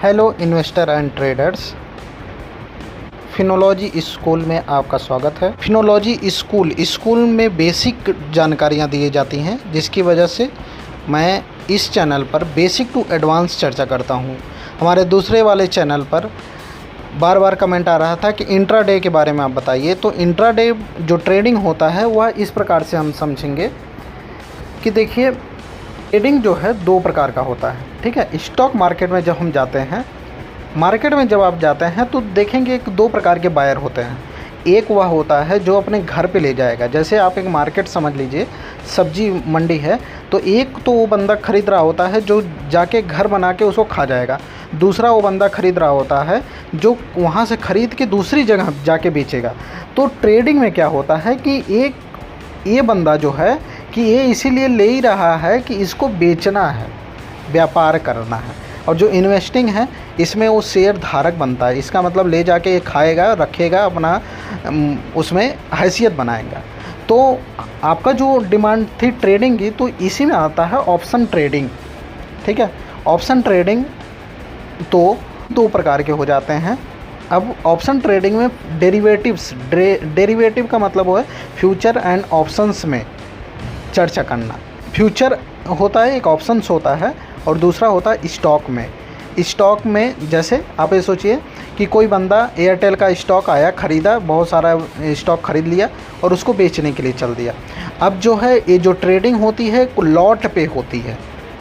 Hello investor and traders, Finology school में आपका स्वागत है। फिनोलॉजी स्कूल में बेसिक जानकारियाँ दी जाती हैं, जिसकी वजह से मैं इस चैनल पर बेसिक टू एडवांस चर्चा करता हूँ। हमारे दूसरे वाले चैनल पर बार बार कमेंट आ रहा था कि इंट्राडे के बारे में आप बताइए। तो इंट्राडे जो ट्रेडिंग होता है वह इस प्रकार से हम समझेंगे कि देखिए, ट्रेडिंग जो है दो प्रकार का होता है। ठीक है, स्टॉक मार्केट में जब हम जाते हैं, मार्केट में जब आप जाते हैं तो देखेंगे कि दो प्रकार के बायर होते हैं। एक वह होता है जो अपने घर पे ले जाएगा। जैसे आप एक मार्केट समझ लीजिए, सब्जी मंडी है, तो एक तो वो बंदा ख़रीद रहा होता है जो जाके घर बना के उसको खा जाएगा। दूसरा वो बंदा ख़रीद रहा होता है जो वहाँ से ख़रीद के दूसरी जगह जाके बेचेगा। तो ट्रेडिंग में क्या होता है कि ये बंदा जो है कि ये इसीलिए ले ही रहा है कि इसको बेचना है, व्यापार करना है। और जो इन्वेस्टिंग है, इसमें वो शेयर धारक बनता है। इसका मतलब ले जाके ये खाएगा, रखेगा, अपना उसमें हैसियत बनाएगा। तो आपका जो डिमांड थी ट्रेडिंग की, तो इसी में आता है ऑप्शन ट्रेडिंग। ठीक है, ऑप्शन ट्रेडिंग तो दो प्रकार के हो जाते हैं। अब ऑप्शन ट्रेडिंग में डेरिवेटिव का मतलब वो है फ्यूचर एंड ऑप्शंस में चर्चा करना। फ्यूचर होता है, एक ऑप्शंस होता है, और दूसरा होता है स्टॉक में। स्टॉक में जैसे आप ये सोचिए कि कोई बंदा एयरटेल का स्टॉक आया, ख़रीदा, बहुत सारा स्टॉक ख़रीद लिया और उसको बेचने के लिए चल दिया। अब जो है ये जो ट्रेडिंग होती है लॉट पे होती है।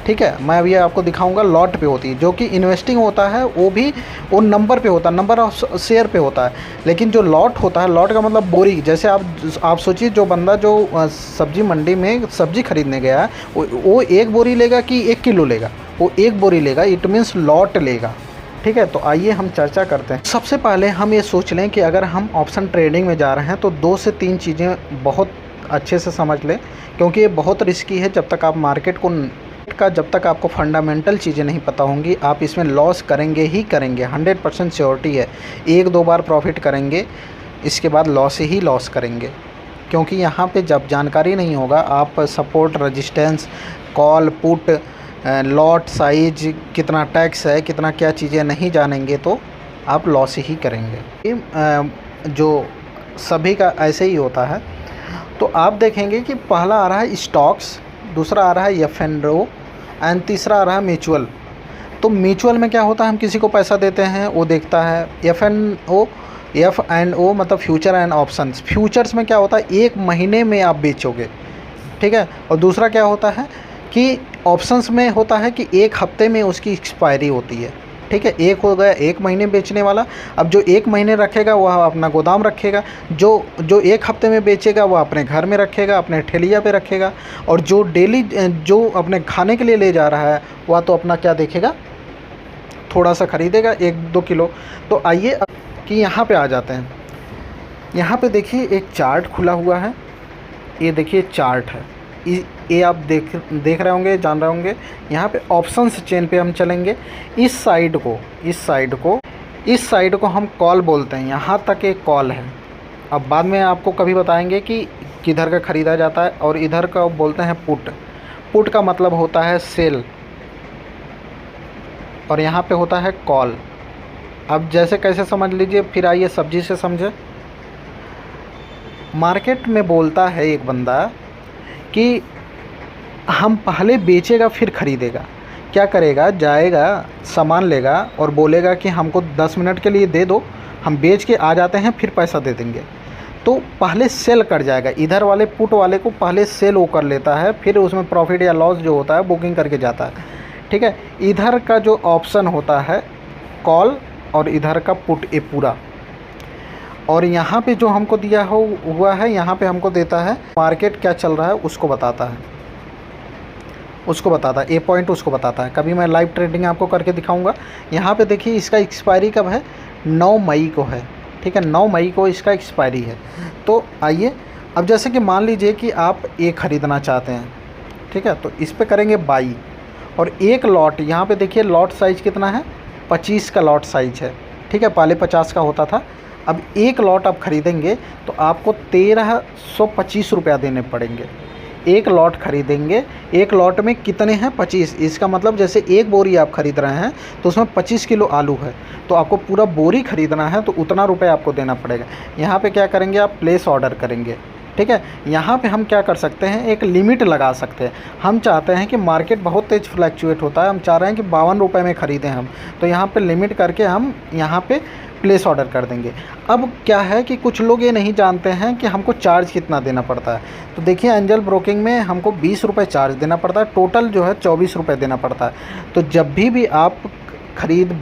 ठीक है, मैं अभी आपको दिखाऊंगा। लॉट पे होती है, जो कि इन्वेस्टिंग होता है वो नंबर पे होता है, नंबर ऑफ शेयर पे होता है। लेकिन जो लॉट होता है, लॉट का मतलब बोरी। जैसे आप सोचिए, जो बंदा जो सब्जी मंडी में सब्जी खरीदने गया है, वो एक बोरी लेगा कि 1 किलो लेगा? वो एक बोरी लेगा, इट मीन्स लॉट लेगा। ठीक है, तो आइए हम चर्चा करते हैं। सबसे पहले हम ये सोच लें कि अगर हम ऑप्शन ट्रेडिंग में जा रहे हैं तो 2 से 3 चीज़ें बहुत अच्छे से समझ लें, क्योंकि ये बहुत रिस्की है। जब तक आपको फंडामेंटल चीज़ें नहीं पता होंगी, आप इसमें लॉस करेंगे ही करेंगे। 100% श्योरिटी है। 1-2 बार प्रॉफिट करेंगे, इसके बाद लॉस ही लॉस करेंगे। क्योंकि यहाँ पे जब जानकारी नहीं होगा, आप support, resistance, call, put, lot size, कितना टैक्स है, कितना क्या चीज़ें नहीं जानेंगे, तो आप लॉस ही करेंगे। जो सभी का ऐसे ही होता है। तो आप देखेंगे कि पहला आ रहा है स्टॉक्स, दूसरा आ रहा है F&O एंड तीसरा आ रहा है म्यूचुअल। तो म्यूचुअल में क्या होता है, हम किसी को पैसा देते हैं, वो देखता है। F&O मतलब फ्यूचर एंड ऑप्शंस। फ्यूचर्स में क्या होता है, 1 महीने में आप बेचोगे। ठीक है, और दूसरा क्या होता है कि ऑप्शंस में होता है कि 1 हफ्ते में उसकी एक्सपायरी होती है। ठीक है, एक हो गया 1 महीने बेचने वाला। अब जो 1 महीने रखेगा वह अपना गोदाम रखेगा, जो 1 हफ्ते में बेचेगा वह अपने घर में रखेगा, अपने ठेलिया पे रखेगा। और जो डेली जो अपने खाने के लिए ले जा रहा है, वह तो अपना क्या देखेगा, थोड़ा सा ख़रीदेगा, 1-2 किलो। तो आइए कि यहाँ पे आ जाते हैं। यहाँ पे देखिए एक चार्ट खुला हुआ है। ये देखिए चार्ट है, ये आप देख रहे होंगे, जान रहे होंगे। यहाँ पे ऑप्शंस चेन पे हम चलेंगे। इस साइड को हम कॉल बोलते हैं। यहाँ तक एक कॉल है। अब बाद में आपको कभी बताएंगे कि किधर का ख़रीदा जाता है। और इधर का बोलते हैं पुट। पुट का मतलब होता है सेल, और यहाँ पे होता है कॉल। अब जैसे कैसे समझ लीजिए, फिर आइए सब्जी से समझे। मार्केट में बोलता है एक बंदा कि हम पहले बेचेगा फिर ख़रीदेगा। क्या करेगा, जाएगा, सामान लेगा और बोलेगा कि हमको 10 मिनट के लिए दे दो, हम बेच के आ जाते हैं, फिर पैसा दे देंगे। तो पहले सेल कर जाएगा। इधर वाले पुट वाले को पहले सेल वो कर लेता है, फिर उसमें प्रॉफिट या लॉस जो होता है बुकिंग करके जाता है। ठीक है, इधर का जो ऑप्शन होता है कॉल, और इधर का पुट, ये पूरा। और यहाँ पे जो हमको दिया हुआ है, यहाँ पे हमको देता है मार्केट क्या चल रहा है, उसको बताता है। ए पॉइंट उसको बताता है। कभी मैं लाइव ट्रेडिंग आपको करके दिखाऊंगा। यहाँ पे देखिए इसका एक्सपायरी कब है, 9 मई को है। ठीक है, 9 मई को इसका एक्सपायरी है। तो आइए, अब जैसे कि मान लीजिए कि आप ये ख़रीदना चाहते हैं। ठीक है, तो इस पर करेंगे बाई। और एक लॉट, यहाँ पे देखिए लॉट साइज़ कितना है, 25 का लॉट साइज़ है। ठीक है, पहले 50 का होता था। अब एक लॉट आप ख़रीदेंगे तो आपको 1325 रुपया देने पड़ेंगे। एक लॉट खरीदेंगे, एक लॉट में कितने हैं 25, इसका मतलब जैसे एक बोरी आप खरीद रहे हैं तो उसमें 25 किलो आलू है, तो आपको पूरा बोरी खरीदना है तो उतना रुपए आपको देना पड़ेगा। यहाँ पे क्या करेंगे आप प्लेस ऑर्डर करेंगे, ठीक है। यहाँ पे हम क्या कर सकते हैं, एक लिमिट लगा सकते हैं। हम चाहते हैं कि मार्केट बहुत तेज़ फ्लैक्चुएट होता है, हम चाह रहे हैं कि 52 रुपये में ख़रीदें हम, तो यहाँ पे लिमिट करके हम यहाँ पे प्लेस ऑर्डर कर देंगे। अब क्या है कि कुछ लोग ये नहीं जानते हैं कि हमको चार्ज कितना देना पड़ता है। तो देखिए एंजल ब्रोकिंग में हमको 20 रुपये चार्ज देना पड़ता है, टोटल जो है 24 रुपये देना पड़ता है। तो जब भी आप खरीद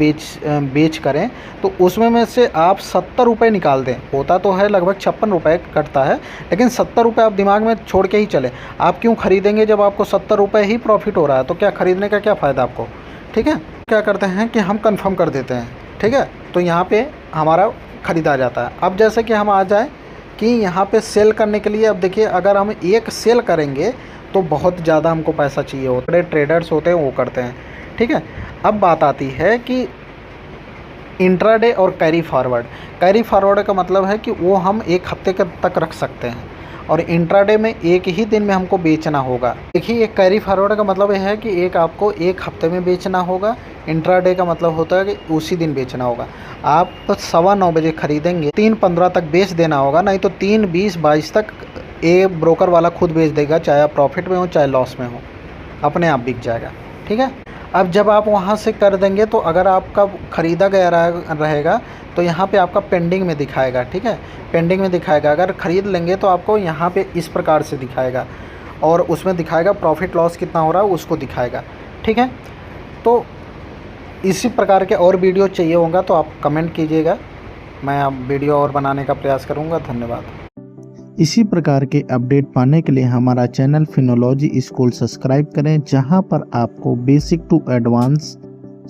बेच करें तो उसमें में से आप 70 रुपये निकाल दें। होता तो है लगभग 56 रुपये कटता है, लेकिन 70 रुपये आप दिमाग में छोड़ के ही चलें। आप क्यों खरीदेंगे जब आपको 70 रुपये ही प्रॉफिट हो रहा है, तो क्या खरीदने का क्या फ़ायदा आपको, ठीक है। क्या करते हैं कि हम कंफर्म कर देते हैं, ठीक है, तो यहाँ पे हमारा ख़रीदा जाता है। अब जैसे कि हम आ जाए कि यहाँ पे सेल करने के लिए, अब देखिए अगर हम एक सेल करेंगे तो बहुत ज़्यादा हमको पैसा चाहिए होता है, ट्रेडर्स होते हैं वो करते हैं, ठीक है। अब बात आती है कि इंट्राडे और कैरी फॉरवर्ड। कैरी फॉरवर्ड का मतलब है कि वो हम एक हफ्ते तक रख सकते हैं, और इंट्राडे में एक ही दिन में हमको बेचना होगा। देखिए एक कैरी फॉरवर्ड का मतलब यह है कि एक आपको एक हफ्ते में बेचना होगा, इंट्राडे का मतलब होता है कि उसी दिन बेचना होगा। आप 9:15 बजे खरीदेंगे, 3:15 तक बेच देना होगा, नहीं तो 3:20-22 तक ये ब्रोकर वाला खुद बेच देगा, चाहे आप प्रॉफिट में हो चाहे लॉस में हो, अपने आप बिक जाएगा, ठीक है। अब जब आप वहाँ से कर देंगे तो अगर आपका ख़रीदा गया रहेगा तो यहाँ पे आपका पेंडिंग में दिखाएगा, ठीक है, पेंडिंग में दिखाएगा। अगर ख़रीद लेंगे तो आपको यहाँ पे इस प्रकार से दिखाएगा, और उसमें दिखाएगा प्रॉफिट लॉस कितना हो रहा है उसको दिखाएगा, ठीक है। तो इसी प्रकार के और वीडियो चाहिए होगा तो आप कमेंट कीजिएगा, मैं अब वीडियो और बनाने का प्रयास करूँगा। धन्यवाद। इसी प्रकार के अपडेट पाने के लिए हमारा चैनल फिनोलॉजी स्कूल सब्सक्राइब करें, जहां पर आपको basic to advance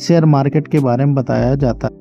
share market के बारे में बताया जाता है।